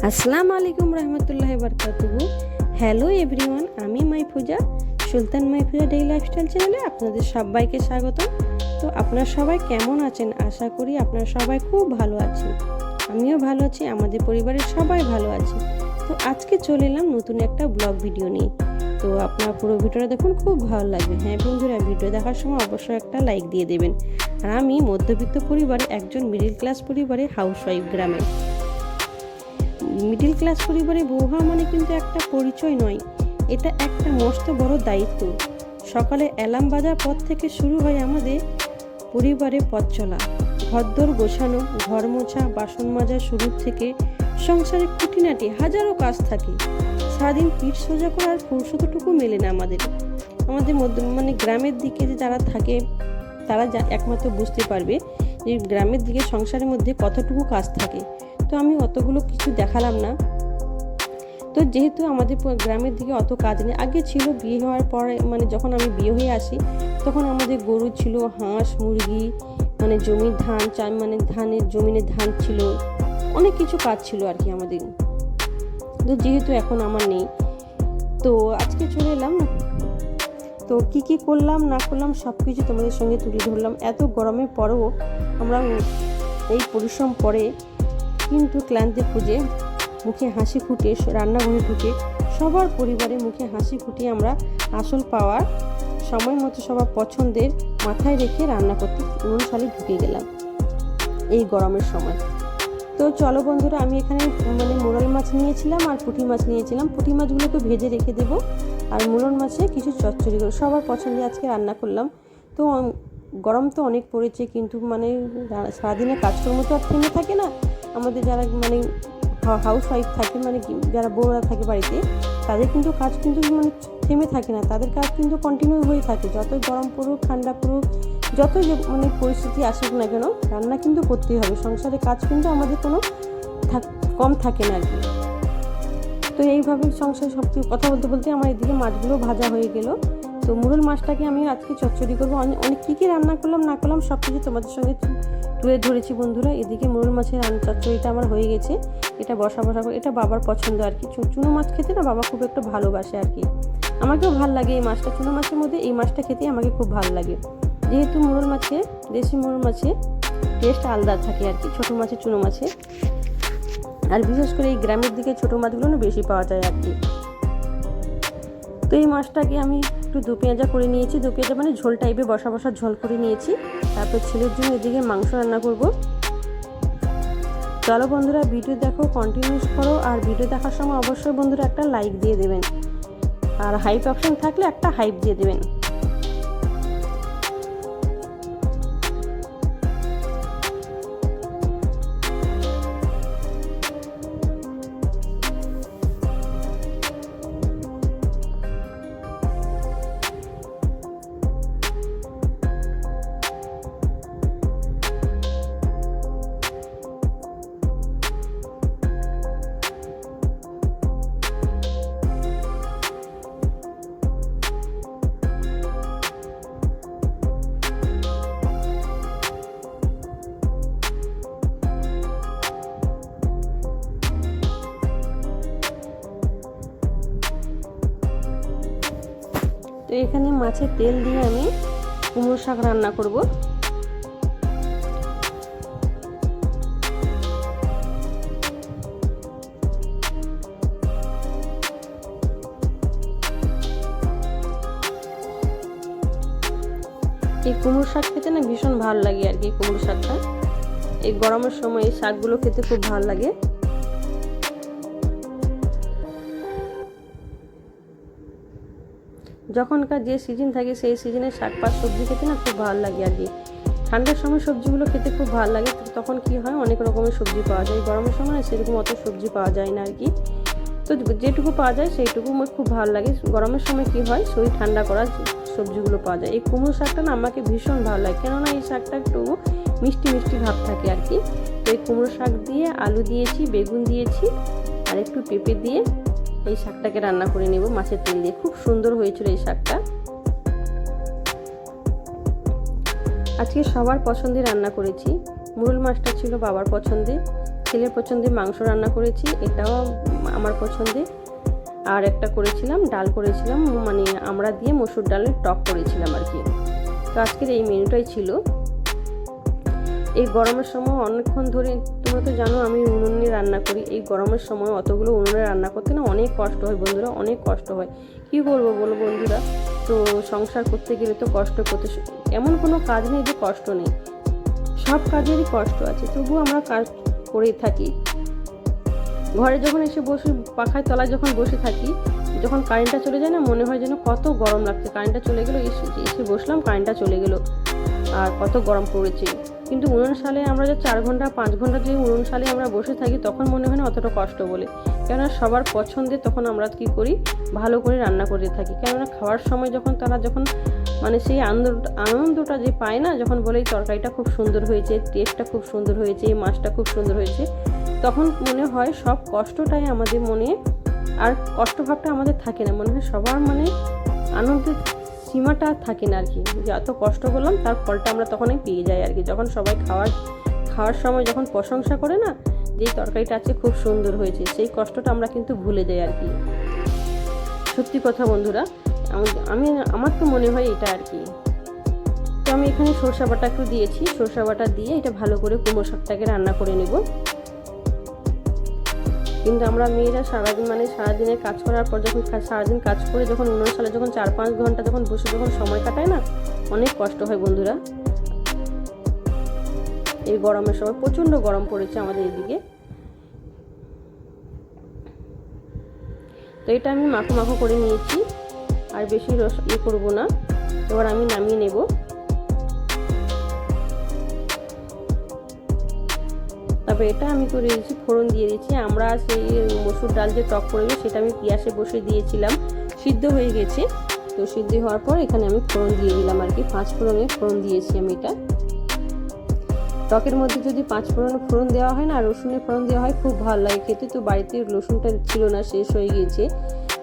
আসসালামু আলাইকুম রহমতুল্লাহি বারাকাতুহু। হ্যালো এভরিওয়ান, আমি মাইফুজা, সুলতান মাইফুজা ডেইলি লাইফস্টাইল চ্যানেলে আপনাদের সবাইকে স্বাগত। তো আপনারা সবাই কেমন আছেন? আশা করি আপনারা সবাই খুব ভালো আছেন। আমিও ভালো আছি, আমাদের পরিবারের সবাই ভালো আছে। তো আজকে চলে এলাম নতুন একটা ব্লগ ভিডিও নিয়ে। তো আপনারা পুরো ভিডিওটা দেখুন, খুব ভালো লাগবে। হ্যাঁ বন্ধুরা, ভিডিও দেখার সময় অবশ্যই একটা লাইক দিয়ে দেবেন। আর আমি মধ্যবিত্ত পরিবারে একজন মিডল ক্লাস পরিবারে হাউসওয়াইফ। গ্রামে মিডল ক্লাস পরিবারে বউ হওয়া মানে কিন্তু একটা পরিচয় নয়, এটা একটা মস্ত বড় দায়িত্ব। সকালে অ্যালার্ম বাজার পর থেকে শুরু হয় আমাদের পরিবারে পথ চলা। ঘরদোর গোছানো, ঘর মোছা, বাসন মাজা শুরু থেকে সংসারে খুঁটিনাটি হাজারো কাজ থাকে। সারাদিন পিঠ সোজা করার ফুরসতটুকু মেলে না আমাদের গ্রামের দিকে যে যারা থাকে তারা একমাত্র বুঝতে পারবে যে গ্রামের দিকে সংসারের মধ্যে কতটুকু কাজ থাকে। তো আমি অতগুলো কিছু দেখালাম না। তো যেহেতু আমাদের গ্রামের দিকে অত কাজ নেই, আগে ছিল। বিয়ে হওয়ার পরে যখন আমি বিয়ে হয়ে আসি তখন আমাদের গরু ছিল, হাঁস মুরগি, জমির ধান ধানের জমিনে ধান ছিল, অনেক কিছু কাজ ছিল আর কি আমাদের। তো যেহেতু এখন আমার নেই, তো আজকে চলে এলাম। তো কি করলাম না করলাম সব কিছু তোমাদের সঙ্গে তুলে ধরলাম। এত গরমের পরেও আমরা এই পরিশ্রম করে কিন্তু ক্লান্তি খুঁজে মুখে হাসি ফুটে রান্নাঘরে ঢুকে সবার পরিবারে মুখে হাসি ফুটিয়ে আমরা আসল পাওয়ার সময় মতো সবার পছন্দের মাথায় রেখে রান্না করতে সালে ঢুকে গেলাম এই গরমের সময়। তো চলো বন্ধুরা, আমি এখানে মোরল মাছ নিয়েছিলাম আর পুঁটি মাছ নিয়েছিলাম। পুঁটি মাছগুলোকে ভেজে রেখে দেবো আর মোরল মাছে কিছু চচ্চড়ি করে সবার পছন্দে আজকে রান্না করলাম। তো গরম তো অনেক পড়েছে, কিন্তু সারাদিনে কাজকর্ম তো আর থেমে থাকে না। আমাদের যারা হাউস ওয়াইফ থাকে, যারা বউরা থাকে বাড়িতে, তাদের কিন্তু কাজ কিন্তু থেমে থাকে না। তাদের কাজ কিন্তু কন্টিনিউ হয়ে থাকে। যতই গরম পড়ুক, ঠান্ডা পড়ুক, যতই পরিস্থিতি আসুক না কেন, রান্না কিন্তু করতেই হবে। সংসারের কাজ কিন্তু আমাদের কোনো কম থাকে না আর কি। তো এইভাবে সংসারে সব কথা বলতে বলতে আমার এদিকে মাছগুলো ভাজা হয়ে গেল। তো মুরল মাছটাকে আমি আজকে চচ্চড়ি করবো। অনেক কী রান্না করলাম না করলাম সব কিছু তোমাদের সঙ্গে তুলে ধরেছি বন্ধুরা। এদিকে মুরল মাছের চচ্চড়িটা আমার হয়ে গেছে। এটা বসা করে, এটা বাবার পছন্দ আর কি। চুনো মাছ খেতে না বাবা খুব একটু ভালোবাসে আর কি। আমাকেও ভালো লাগে এই মাছটা। চুনো মাছের মধ্যে এই মাছটা খেতে আমাকে খুব ভালো লাগে, যেহেতু মুরল মাছে, দেশি মুরল মাছে টেস্ট আলাদা থাকে আর কি ছোটো মাছের চুনো মাছে। আর বিশেষ করে এই গ্রামের দিকে ছোটো মাছগুলো বেশি পাওয়া যায় আর কি। তো এই মাছটাকে আমি একটু দু পেঁয়াজা করে নিয়েছি। দু পেঁয়াজা ঝোল টাইপে বসা ঝোল করে নিয়েছি। তারপর ছেলের জন্য এদিকে মাংস রান্না করব। চলো বন্ধুরা, ভিডিও দেখো, কন্টিনিউস করো। আর ভিডিও দেখার সময় অবশ্যই বন্ধুরা একটা লাইক দিয়ে দেবেন, আর হাইপ অপশন থাকলে একটা হাইপ দিয়ে দেবেন। তো এখানে মাছের তেল দিয়ে আমি কুমড়ো শাক রান্না করব। এই কুমড়ো শাক খেতে না ভীষণ ভালো লাগে আর কি। কুমড়ো শাকটা এই গরমের সময় এই শাকগুলো খেতে খুব ভালো লাগে। যখনকার যে সিজন থাকে সেই সিজনে শাকপাত সবজি খেতে না খুব ভালো লাগে আর কি। ঠান্ডার সময় সবজিগুলো খেতে খুব ভালো লাগে, তখন কি হয় অনেক রকমের সবজি পাওয়া যায়। গরমের সময় সেরকম অত সবজি পাওয়া যায় না আর কি। তো যেটুকু পাওয়া যায় সেইটুকু আমার খুব ভালো লাগে। গরমের সময় কি হয়, শরীর ঠান্ডা করা সবজিগুলো পাওয়া যায়। এই কুমড়ো শাকটা না আমাকে ভীষণ ভালো লাগে, কেননা এই শাকটা একটু মিষ্টি মিষ্টি ভাব থাকে আর কি। তো এই কুমড়ো শাক দিয়ে আলু দিয়েছি, বেগুন দিয়েছি আর একটু পেঁপে দিয়ে এই শাকটাকে রান্না করে নেব মাছের তেল দিয়ে। খুব সুন্দর হয়েছিল এই শাকটা। আজকে সবার পছন্দে রান্না করেছি। মুরল মাছটা ছিল বাবার পছন্দে, ছেলের পছন্দের মাংস রান্না করেছি, এটাও আমার পছন্দের। আর একটা করেছিলাম ডাল করেছিলাম, মানে আমরা দিয়ে মসুর ডালের টক করেছিলাম আর কি। তো আজকের এই মেনুটাই ছিল। এই গরমের সময় অনেকক্ষণ ধরে, তোমরা তো জানো আমি উনুনে রান্না করি, এই গরমের সময় অতগুলো উনুনে রান্না করতে না অনেক কষ্ট হয় বন্ধুরা, অনেক কষ্ট হয়। কী করবো বলো বন্ধুরা, তো সংসার করতে গেলে তো কষ্ট করতে, এমন কোনো কাজ নেই যে কষ্ট নেই, সব কাজেরই কষ্ট আছে, তবুও আমরা কাজ করেই থাকি। ঘরে যখন এসে বসে পাখায় তলায় যখন বসে থাকি, যখন কারেন্টটা চলে যায় না, মনে হয় যেন কত গরম লাগছে, কারেন্টটা চলে গেলো, এসে বসলাম কারেন্টটা চলে গেলো, আর কত গরম পড়েছে। কিন্তু উনুন শালে আমরা যে 4 ঘন্টা 5 ঘন্টা যে উনুন শালে আমরা বসে থাকি, তখন মনে হয় না অতটা কষ্ট বলে। কেননা সবার পছন্দের তখন আমরা কী করি, ভালো করে রান্না করে থাকি। কেননা খাওয়ার সময় যখন তারা যখন মানে সেই আনন্দটা যে পায় না, যখন বলে এই তরকারিটা খুব সুন্দর হয়েছে, টেস্টটা খুব সুন্দর হয়েছে, এই মাছটা খুব সুন্দর হয়েছে, তখন মনে হয় সব কষ্টটাই আমাদের মনে, আর কষ্টভাবটা আমাদের থাকে না, মনে হয় সবার মানে আনন্দের সীমাটা থাকে না আর কি, যে এত কষ্ট করলাম তার ফলটা আমরা তখনই পেয়ে যাই আর কি। যখন সবাই খাওয়ার সময় যখন প্রশংসা করে না, যে তরকারিটা আছে খুব সুন্দর হয়েছে, সেই কষ্টটা আমরা কিন্তু ভুলে যাই আর কি। সত্যি কথা বন্ধুরা, আমার তো মনে হয় এটা আর কি। তো আমি এখানে সরষা বাটা একটু দিয়েছি, সরষা বাটা দিয়ে এটা ভালো করে কুমড়ো শাকটাকে রান্না করে নেব। কিন্তু আমরা মেয়েরা সারাদিনের কাজ করার পর, যখন সারাদিন কাজ করে যখন উনুন শালে যখন 4-5 ঘন্টা যখন বসে যখন সময় কাটায় না, অনেক কষ্ট হয় বন্ধুরা। এই গরমের সময় প্রচণ্ড গরম পড়েছে আমাদের এদিকে। তো এটা আমি মাখো মাখো করে নিয়েছি, আর বেশি করবো না। এবার আমি নামিয়ে নেব। তারপরে এটা আমি করে দিয়েছি, ফোড়ন দিয়ে দিয়েছি। আমরা সেই মসুর ডাল যে টক করবে সেটা আমি পিয়াসে বসে দিয়েছিলাম, সিদ্ধ হয়ে গেছে। তো সিদ্ধ হওয়ার পর এখানে আমি ফোড়ন দিয়ে দিলাম আর কি, 5 ফোড়নে ফোড়ন দিয়েছি আমি। এটা টকের মধ্যে যদি 5 ফোড়ন দেওয়া হয় না, রসুনের ফোড়ন দেওয়া হয়, খুব ভালো লাগে খেতে। তো বাড়িতে রসুনটা ছিল না, শেষ হয়ে গিয়েছে,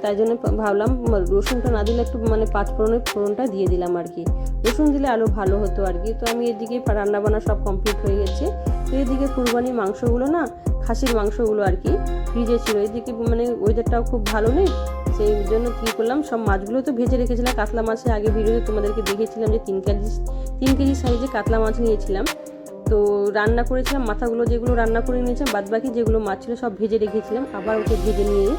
তাই জন্য ভাবলাম রসুনটা না দিলে একটু মানে 5 ফোড়নটা দিয়ে দিলাম আর কি। রসুন দিলে আরও ভালো হতো আর কি। তো আমি এদিকে রান্নাবান্না সব কমপ্লিট হয়ে গেছে। তো এদিকে কুরবানির মাংসগুলো না, খাসির মাংসগুলো আর কি ফ্রিজে ছিল। এদিকে মানে ওয়েদারটাও খুব ভালো নেই, সেই জন্য কী করলাম, সব মাছগুলো তো ভেজে রেখেছিলাম। কাতলা মাছে আগে ভিডিওতে তোমাদেরকে দেখেছিলাম যে 3 কেজি সাইজে কাতলা মাছ নিয়েছিলাম। তো রান্না করেছিলাম, মাথাগুলো যেগুলো রান্না করে নিয়েছিলাম, বাদবাকি যেগুলো মাছ ছিল সব ভেজে রেখেছিলাম, আবার ওকে ভেজে নিয়ে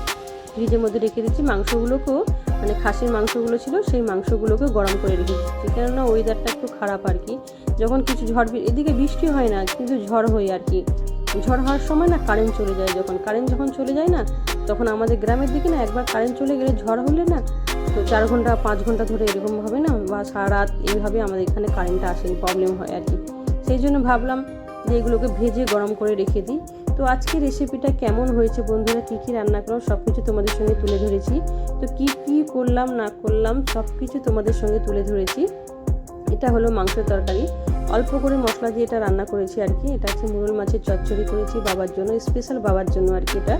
ফ্রিজের মধ্যে রেখে দিচ্ছি। মাংসগুলোকেও মানে খাসির মাংসগুলো ছিল, সেই মাংসগুলোকে গরম করে রেখে দিচ্ছি, কেননা ওয়েদারটা একটু খারাপ আর কি। যখন কিছু এদিকে বৃষ্টি হয় না, কিন্তু ঝড় হয় আর কি। ঝড় হওয়ার সময় না কারেন্ট চলে যায়, যখন চলে যায় না, তখন আমাদের গ্রামের দিকে না একবার কারেন্ট চলে গেলে, ঝড় হলে না, তো 4 ঘন্টা 5 ঘন্টা ধরে এরকমভাবে না, বা সারা রাত এইভাবে আমাদের এখানে কারেন্টটা আসে, প্রবলেম হয় আর কি। সেই জন্য ভাবলাম যে এগুলোকে ভেজে গরম করে রেখে দিই। তো আজকে রেসিপিটা কেমন হয়েছে বন্ধুরা, কী কী রান্না করলাম সব কিছু তোমাদের সঙ্গে তুলে ধরেছি। তো কী কী করলাম না করলাম সব কিছু তোমাদের সঙ্গে তুলে ধরেছি। এটা হলো মাংসের তরকারি, অল্প করে মশলা দিয়ে এটা রান্না করেছি আর কি। এটা হচ্ছে মোরল মাছের চচ্চড়ি করেছি বাবার জন্য, স্পেশাল বাবার জন্য আর কি এটা।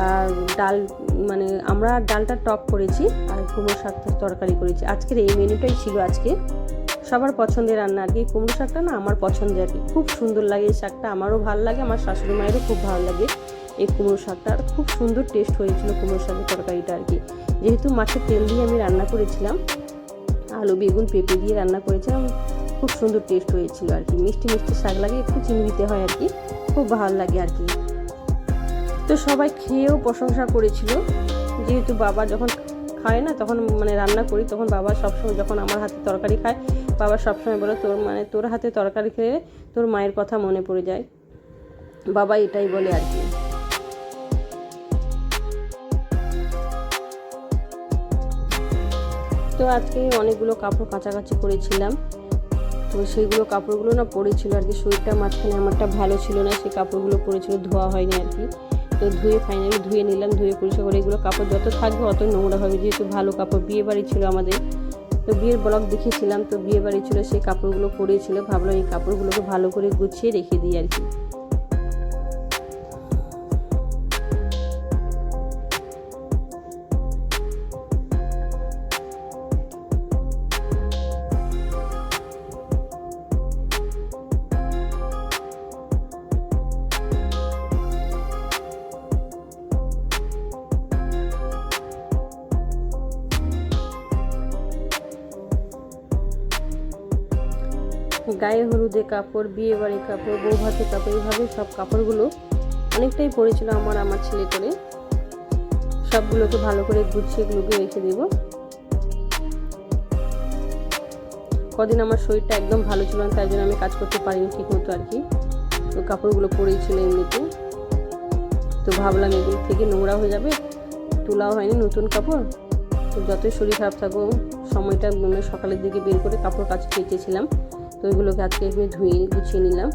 আর ডাল, মানে আমরা ডালটা টক করেছি, আর কুমড়ো শাক তরকারি করেছি। আজকের এই মেনুটাই ছিল আজকে, সবার পছন্দের রান্না আর কি। কুমড়ো শাকটা না আমার পছন্দের আর কি, খুব সুন্দর লাগে এই শাকটা, আমারও ভালো লাগে, আমার শাশুড়ি মায়েরও খুব ভালো লাগে এই কুমড়ো শাকটা। আর খুব সুন্দর টেস্ট হয়েছিল কুমড়ো শাকের তরকারিটা আর কি। যেহেতু মাছের তেল দিয়ে আমি রান্না করেছিলাম, আলু বেগুন পেঁপে দিয়ে রান্না করেছিলাম, খুব সুন্দর টেস্ট হয়েছিল আর কি। মিষ্টি মিষ্টি শাক লাগে, একটু চিনি দিতে হয় আর কি, খুব ভালো লাগে আর কি। তো সবাই খেয়েও প্রশংসা করেছিল, যেহেতু বাবা যখন খায় না, তখন মানে রান্না করি, তখন বাবা সবসময় যখন আমার হাতে তরকারি খায়, বাবা সবসময় বলে তোর হাতে তরকারি খেয়ে তোর মায়ের কথা মনে পড়ে যায়, বাবা এটাই বলে আর কি। তো আজকে অনেকগুলো কাপড় কাচাকাচি করেছিলাম, তো সেইগুলো কাপড়গুলো না পড়েছিল আর কি। শরীরটা মাঝখানে আমারটা ভালো ছিল না, সেই কাপড়গুলো পড়েছিল, ধোয়া হয়নি আর কি। তো ফাইনালি ধুয়ে নিলাম, ধুয়ে পরিষ্কার করে। এগুলো কাপড় যত থাকবে অত নোংরা হবে, যেহেতু ভালো কাপড়, বিয়ে বাড়ি ছিল আমাদের, তো বিয়ের ব্লগ দেখেছিলাম, তো বিয়ে বাড়ি ছিল, সেই কাপড়গুলো পরেছিল। ভাবলাম এই কাপড়গুলোকে ভালো করে গুছিয়ে রেখে দিই আর কি। গায়ে হলুদে কাপড়, বিয়ে বাড়ির কাপড়, বউ ভাতের কাপড়, এইভাবে সব কাপড়গুলো অনেকটাই পড়েছিল আমার ছেলে করে। সবগুলোকে ভালো করে গুছিয়ে এগুলোকে রেখে দেবো। কদিন আমার শরীরটা একদম ভালো ছিল না, তাই জন্য আমি কাজ করতে পারিনি ঠিক মতো আর কি। তো কাপড়গুলো পরেই ছিল এমনিতে, তো ভাবলাম এগুলো থেকে নোংরা হয়ে যাবে, তোলাও হয়নি নতুন কাপড়। তো যতই শরীর খারাপ থাকবো সময়টা সকালের দিকে বের করে কাপড় কাচতে চেয়েছিলাম, তো ওইগুলোকে আজকে আমি ধুয়ে গুছিয়ে নিলাম।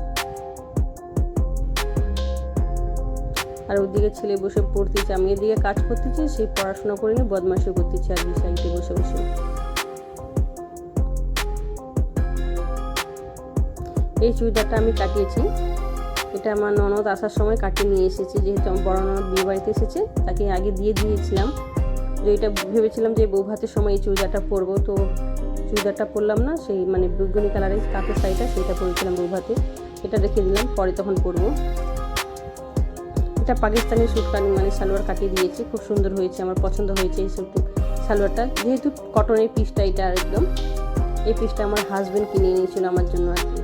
আর ওদিকে ছেলে বসে পড়তেছে, আমি এদিকে কাজ করতেছি, সেই পড়াশোনা করে নিয়ে বদমাশি করতেছি আর বিছাইতে বসে বসে। এই চুড়িদারটা আমি কাটিয়েছি, এটা আমার ননদ আসার সময় কাটিয়ে নিয়ে এসেছি, যেহেতু আমার বড় ননদ বিয়ে বাড়িতে এসেছে, তাকে আগে দিয়ে দিয়েছিলাম। যে এটা ভেবেছিলাম যে বউ ভাতের সময় এই চুড়িদারটা পরবো, তো চুড়িদারটা পরলাম না, সেই বেগুনি কালারের কাঁচের শাড়িটা সেটা পরেছিলাম বউ ভাতে, এটা রেখে দিলাম, পরে তখন পরবো। এটা পাকিস্তানি স্যুট সালোয়ার কাটিয়ে দিয়েছি, খুব সুন্দর হয়েছে, আমার পছন্দ হয়েছে এই সালোয়ারটা, যেহেতু কটনের পিসটা এটা একদম। এই পিসটা আমার হাজবেন্ড কিনে নিয়েছিল আমার জন্য আর কি।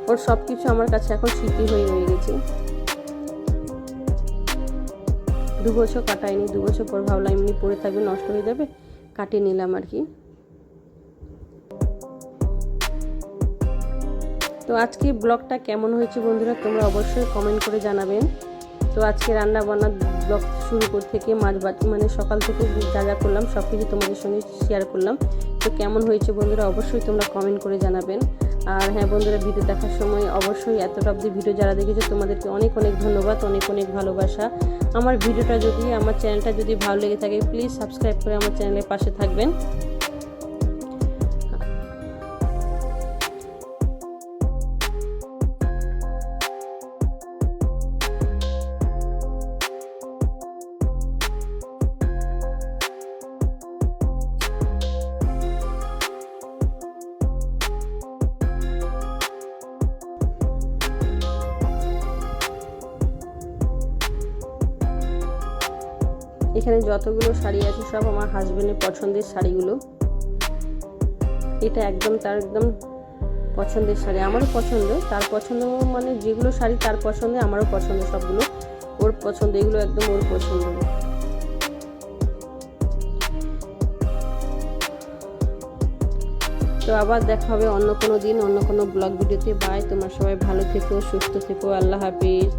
ওর সব কিছু আমার কাছে এখন স্মৃতি হয়ে রয়ে গেছে। 2 বছর কাটায়নি, 2 বছর পর ভাবলাম এমনি পরে থাকবে, নষ্ট হয়ে যাবে, কাটিয়ে নিলাম আর কি। তো আজকে ব্লগটা কেমন হয়েছে বন্ধুরা তোমরা অবশ্যই কমেন্ট করে জানাবেন। তো আজকে রান্না বান্না ব্লগ শুরু থেকে সকাল থেকে যা যা করলাম সব কিছু তোমাদের সঙ্গে শেয়ার করলাম। তো কেমন হয়েছে বন্ধুরা অবশ্যই তোমরা কমেন্ট করে জানাবেন। আর হ্যাঁ বন্ধুরা, ভিডিও দেখার সময় অবশ্যই এতটা অবধি ভিডিও যারা দেখেছো তোমাদেরকে অনেক অনেক ধন্যবাদ, অনেক অনেক ভালোবাসা। আমার চ্যানেলটা যদি ভালো লেগে থাকে প্লিজ সাবস্ক্রাইব করে আমার চ্যানেলের পাশে থাকবেন। এখানে যতগুলো শাড়ি আছে সব আমার হাজবেন্ডের পছন্দের শাড়িগুলো। এটা তার একদম পছন্দের শাড়ি, আমারও পছন্দ, তার পছন্দ যেগুলো শাড়ি তার পছন্দ আমারও পছন্দ, সবগুলো ওর পছন্দ, এগুলো একদম ওর পছন্দ। তো আবার দেখা হবে অন্য কোনো দিন, অন্য কোনো ব্লগ ভিডিওতে। বাই, তোমরা সবাই ভালো থেকো, সুস্থ থেকো, আল্লাহ হাফিজ।